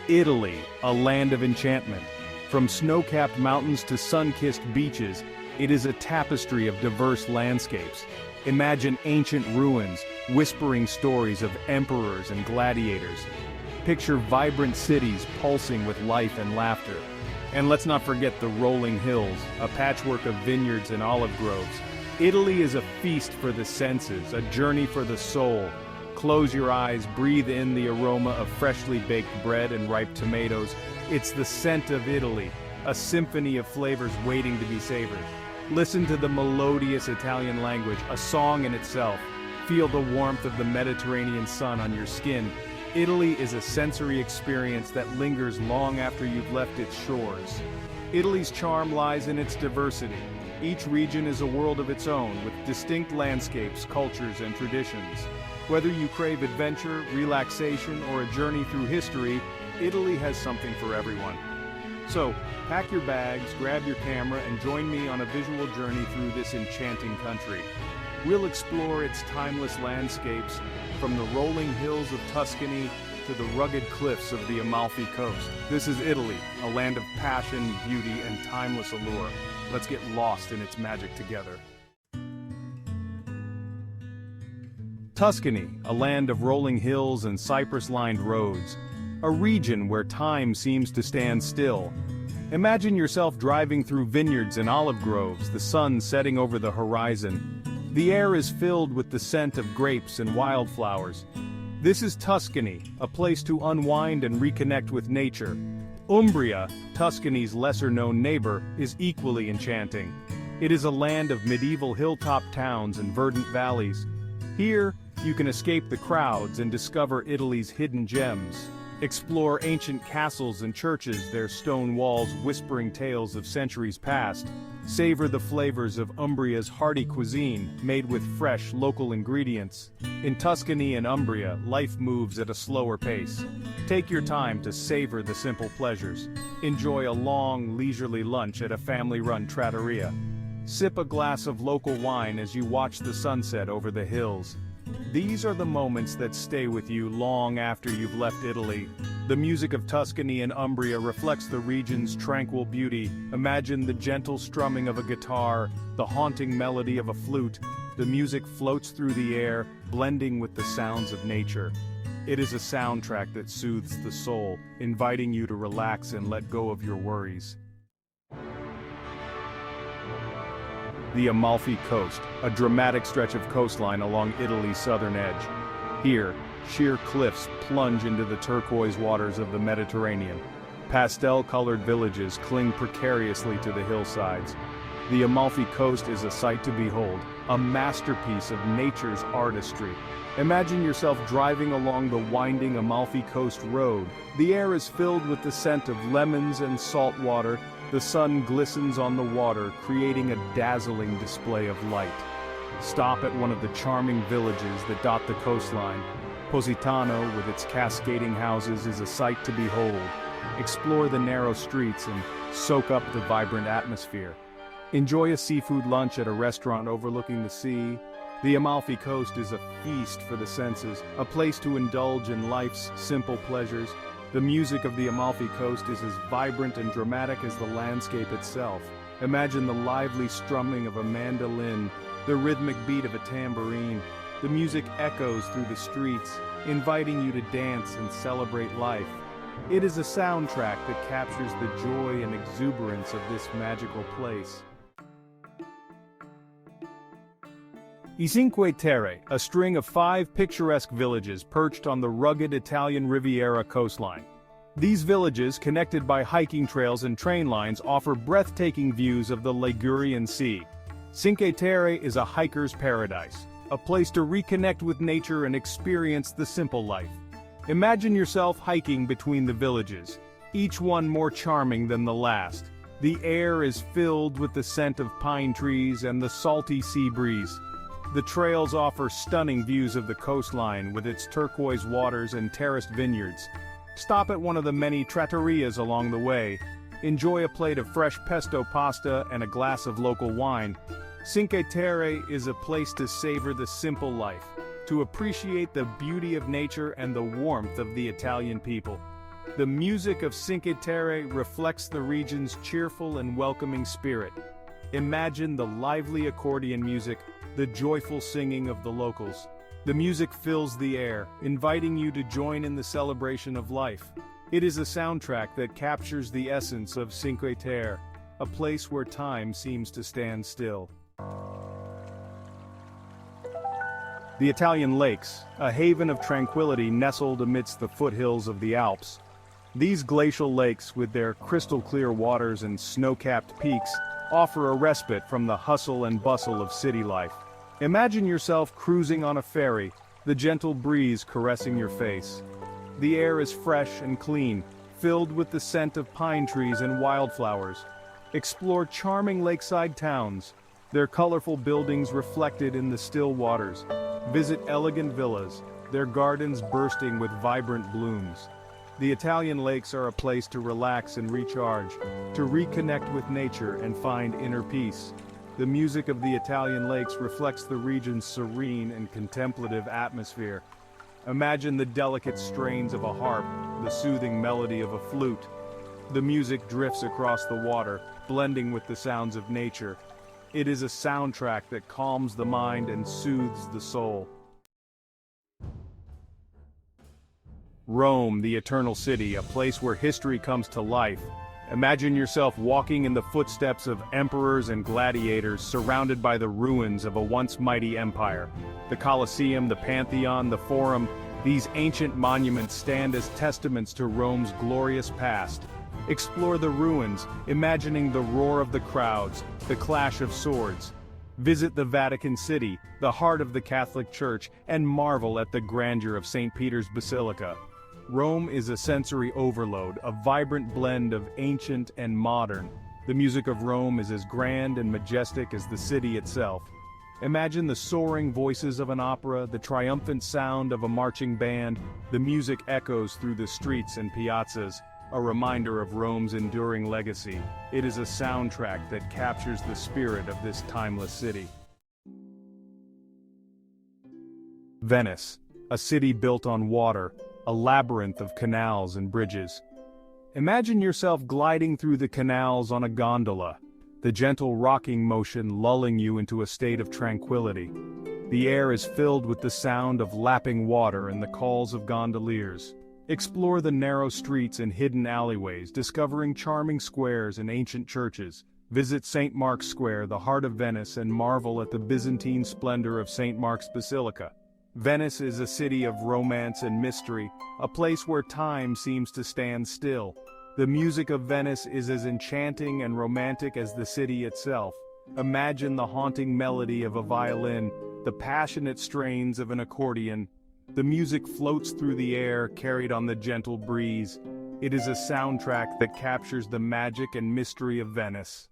Italy, a land of enchantment. From snow-capped mountains to sun-kissed beaches, it is a tapestry of diverse landscapes. Imagine ancient ruins, whispering stories of emperors and gladiators. Picture vibrant cities pulsing with life and laughter. And let's not forget the rolling hills, a patchwork of vineyards and olive groves. Italy is a feast for the senses, a journey for the soul. Close your eyes, breathe in the aroma of freshly baked bread and ripe tomatoes. It's the scent of Italy, a symphony of flavors waiting to be savored. Listen to the melodious Italian language, a song in itself. Feel the warmth of the Mediterranean sun on your skin. Italy is a sensory experience that lingers long after you've left its shores. Italy's charm lies in its diversity. Each region is a world of its own, with distinct landscapes, cultures, and traditions. Whether you crave adventure, relaxation, or a journey through history, Italy has something for everyone. So, pack your bags, grab your camera, and join me on a visual journey through this enchanting country. We'll explore its timeless landscapes, from the rolling hills of Tuscany to the rugged cliffs of the Amalfi Coast. This is Italy, a land of passion, beauty, and timeless allure. Let's get lost in its magic together. Tuscany, a land of rolling hills and cypress-lined roads. A region where time seems to stand still. Imagine yourself driving through vineyards and olive groves, the sun setting over the horizon. The air is filled with the scent of grapes and wildflowers. This is Tuscany, a place to unwind and reconnect with nature. Umbria, Tuscany's lesser-known neighbor, is equally enchanting. It is a land of medieval hilltop towns and verdant valleys. Here, you can escape the crowds and discover Italy's hidden gems. Explore ancient castles and churches, their stone walls whispering tales of centuries past. Savor the flavors of Umbria's hearty cuisine, made with fresh, local ingredients. In Tuscany and Umbria, life moves at a slower pace. Take your time to savor the simple pleasures. Enjoy a long, leisurely lunch at a family-run trattoria. Sip a glass of local wine as you watch the sunset over the hills. These are the moments that stay with you long after you've left Italy. The music of Tuscany and Umbria reflects the region's tranquil beauty. Imagine the gentle strumming of a guitar, the haunting melody of a flute. The music floats through the air, blending with the sounds of nature. It is a soundtrack that soothes the soul, inviting you to relax and let go of your worries. The Amalfi Coast, a dramatic stretch of coastline along Italy's southern edge. Here, sheer cliffs plunge into the turquoise waters of the Mediterranean. Pastel-colored villages cling precariously to the hillsides. The Amalfi Coast is a sight to behold, a masterpiece of nature's artistry. Imagine yourself driving along the winding Amalfi Coast Road. The air is filled with the scent of lemons and salt water. The sun glistens on the water, creating a dazzling display of light. Stop at one of the charming villages that dot the coastline. Positano, with its cascading houses, is a sight to behold. Explore the narrow streets and soak up the vibrant atmosphere. Enjoy a seafood lunch at a restaurant overlooking the sea. The Amalfi Coast is a feast for the senses, a place to indulge in life's simple pleasures. The music of the Amalfi Coast is as vibrant and dramatic as the landscape itself. Imagine the lively strumming of a mandolin, the rhythmic beat of a tambourine. The music echoes through the streets, inviting you to dance and celebrate life. It is a soundtrack that captures the joy and exuberance of this magical place. Cinque Terre, a string of 5 picturesque villages perched on the rugged Italian Riviera coastline. These villages, connected by hiking trails and train lines, offer breathtaking views of the Ligurian Sea. Cinque Terre is a hiker's paradise, a place to reconnect with nature and experience the simple life. Imagine yourself hiking between the villages, each one more charming than the last. The air is filled with the scent of pine trees and the salty sea breeze. The trails offer stunning views of the coastline with its turquoise waters and terraced vineyards. Stop at one of the many trattorias along the way. Enjoy a plate of fresh pesto pasta and a glass of local wine. Cinque Terre is a place to savor the simple life, to appreciate the beauty of nature and the warmth of the Italian people. The music of Cinque Terre reflects the region's cheerful and welcoming spirit. Imagine the lively accordion music, the joyful singing of the locals. The music fills the air, inviting you to join in the celebration of life. It is a soundtrack that captures the essence of Cinque Terre, a place where time seems to stand still. The Italian lakes, a haven of tranquility nestled amidst the foothills of the Alps. These glacial lakes, with their crystal-clear waters and snow-capped peaks, offer a respite from the hustle and bustle of city life. Imagine yourself cruising on a ferry, the gentle breeze caressing your face. The air is fresh and clean, filled with the scent of pine trees and wildflowers. Explore charming lakeside towns, their colorful buildings reflected in the still waters. Visit elegant villas, their gardens bursting with vibrant blooms. The Italian lakes are a place to relax and recharge, to reconnect with nature and find inner peace. The music of the Italian lakes reflects the region's serene and contemplative atmosphere. Imagine the delicate strains of a harp, the soothing melody of a flute. The music drifts across the water, blending with the sounds of nature. It is a soundtrack that calms the mind and soothes the soul. Rome, the eternal city, a place where history comes to life. Imagine yourself walking in the footsteps of emperors and gladiators, surrounded by the ruins of a once mighty empire. The Colosseum, the Pantheon, the Forum, these ancient monuments stand as testaments to Rome's glorious past. Explore the ruins, imagining the roar of the crowds, the clash of swords. Visit the Vatican City, the heart of the Catholic Church, and marvel at the grandeur of St. Peter's Basilica. Rome is a sensory overload, a vibrant blend of ancient and modern. The music of Rome is as grand and majestic as the city itself. Imagine the soaring voices of an opera, the triumphant sound of a marching band. The music echoes through the streets and piazzas, a reminder of Rome's enduring legacy. It is a soundtrack that captures the spirit of this timeless city. Venice, a city built on water, a labyrinth of canals and bridges. Imagine yourself gliding through the canals on a gondola, the gentle rocking motion lulling you into a state of tranquility. The air is filled with the sound of lapping water and the calls of gondoliers. Explore the narrow streets and hidden alleyways, discovering charming squares and ancient churches. Visit St. Mark's Square, the heart of Venice, and marvel at the Byzantine splendor of St. Mark's Basilica. Venice is a city of romance and mystery, a place where time seems to stand still. The music of Venice is as enchanting and romantic as the city itself. Imagine the haunting melody of a violin, the passionate strains of an accordion. The music floats through the air, carried on the gentle breeze. It is a soundtrack that captures the magic and mystery of Venice.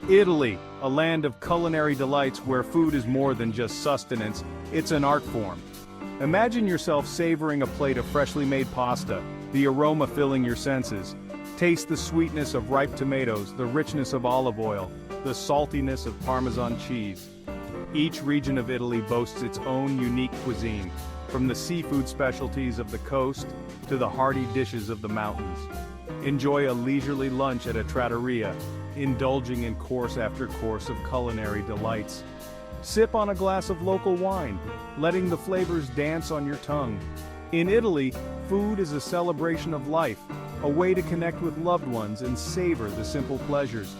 Italy, a land of culinary delights where food is more than just sustenance, it's an art form. Imagine yourself savoring a plate of freshly made pasta, the aroma filling your senses. Taste the sweetness of ripe tomatoes, the richness of olive oil, the saltiness of Parmesan cheese. Each region of Italy boasts its own unique cuisine, from the seafood specialties of the coast to the hearty dishes of the mountains. Enjoy a leisurely lunch at a trattoria, indulging in course after course of culinary delights. Sip on a glass of local wine, letting the flavors dance on your tongue. In Italy, food is a celebration of life, a way to connect with loved ones and savor the simple pleasures.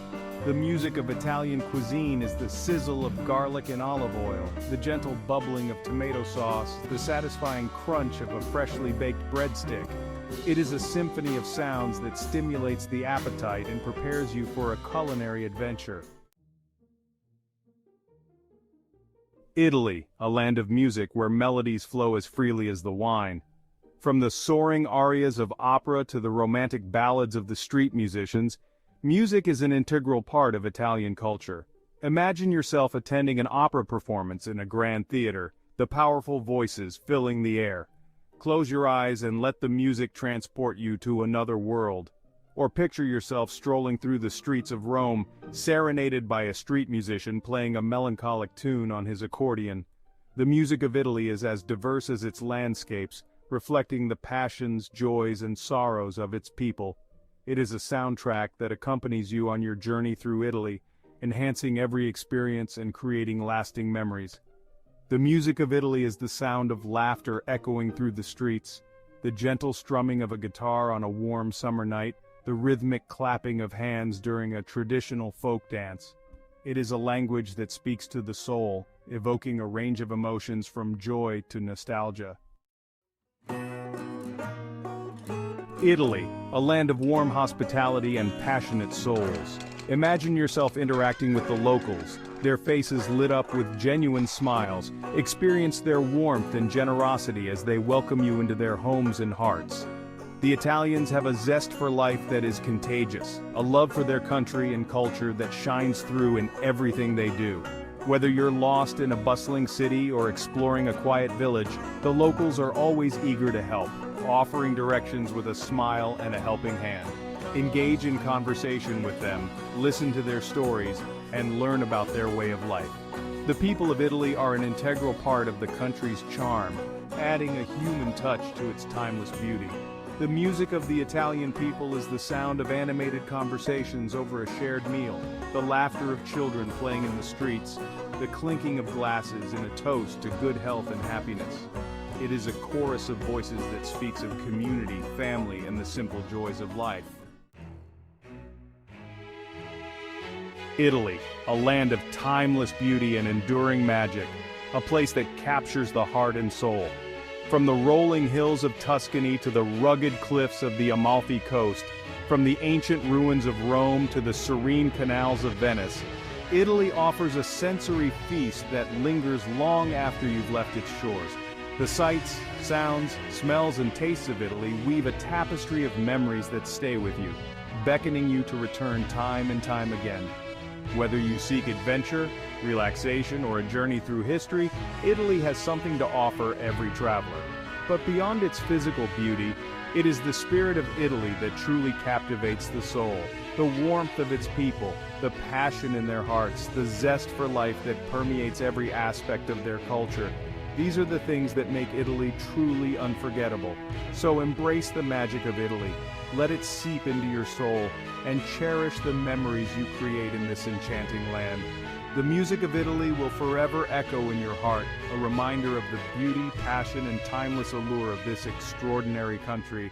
The music of Italian cuisine is the sizzle of garlic and olive oil, the gentle bubbling of tomato sauce, the satisfying crunch of a freshly baked breadstick. It is a symphony of sounds that stimulates the appetite and prepares you for a culinary adventure. Italy, a land of music where melodies flow as freely as the wine. From the soaring arias of opera to the romantic ballads of the street musicians, music is an integral part of Italian culture. Imagine yourself attending an opera performance in a grand theater, the powerful voices filling the air. Close your eyes and let the music transport you to another world. Or picture yourself strolling through the streets of Rome, serenaded by a street musician playing a melancholic tune on his accordion. The music of Italy is as diverse as its landscapes, reflecting the passions, joys, and sorrows of its people. It is a soundtrack that accompanies you on your journey through Italy, enhancing every experience and creating lasting memories. The music of Italy is the sound of laughter echoing through the streets, the gentle strumming of a guitar on a warm summer night, the rhythmic clapping of hands during a traditional folk dance. It is a language that speaks to the soul, evoking a range of emotions from joy to nostalgia. Italy, a land of warm hospitality and passionate souls. Imagine yourself interacting with the locals, their faces lit up with genuine smiles. Experience their warmth and generosity as they welcome you into their homes and hearts. The Italians have a zest for life that is contagious, a love for their country and culture that shines through in everything they do. Whether you're lost in a bustling city or exploring a quiet village, the locals are always eager to help, offering directions with a smile and a helping hand. Engage in conversation with them, listen to their stories, and learn about their way of life. The people of Italy are an integral part of the country's charm, adding a human touch to its timeless beauty. The music of the Italian people is the sound of animated conversations over a shared meal, the laughter of children playing in the streets, the clinking of glasses in a toast to good health and happiness. It is a chorus of voices that speaks of community, family, and the simple joys of life. Italy, a land of timeless beauty and enduring magic, a place that captures the heart and soul. From the rolling hills of Tuscany to the rugged cliffs of the Amalfi Coast, from the ancient ruins of Rome to the serene canals of Venice, Italy offers a sensory feast that lingers long after you've left its shores. The sights, sounds, smells, and tastes of Italy weave a tapestry of memories that stay with you, beckoning you to return time and time again. Whether you seek adventure, relaxation, or a journey through history, Italy has something to offer every traveler. But beyond its physical beauty, it is the spirit of Italy that truly captivates the soul. The warmth of its people, the passion in their hearts, the zest for life that permeates every aspect of their culture. These are the things that make Italy truly unforgettable. So embrace the magic of Italy. Let it seep into your soul, and cherish the memories you create in this enchanting land. The music of Italy will forever echo in your heart, a reminder of the beauty, passion, and timeless allure of this extraordinary country.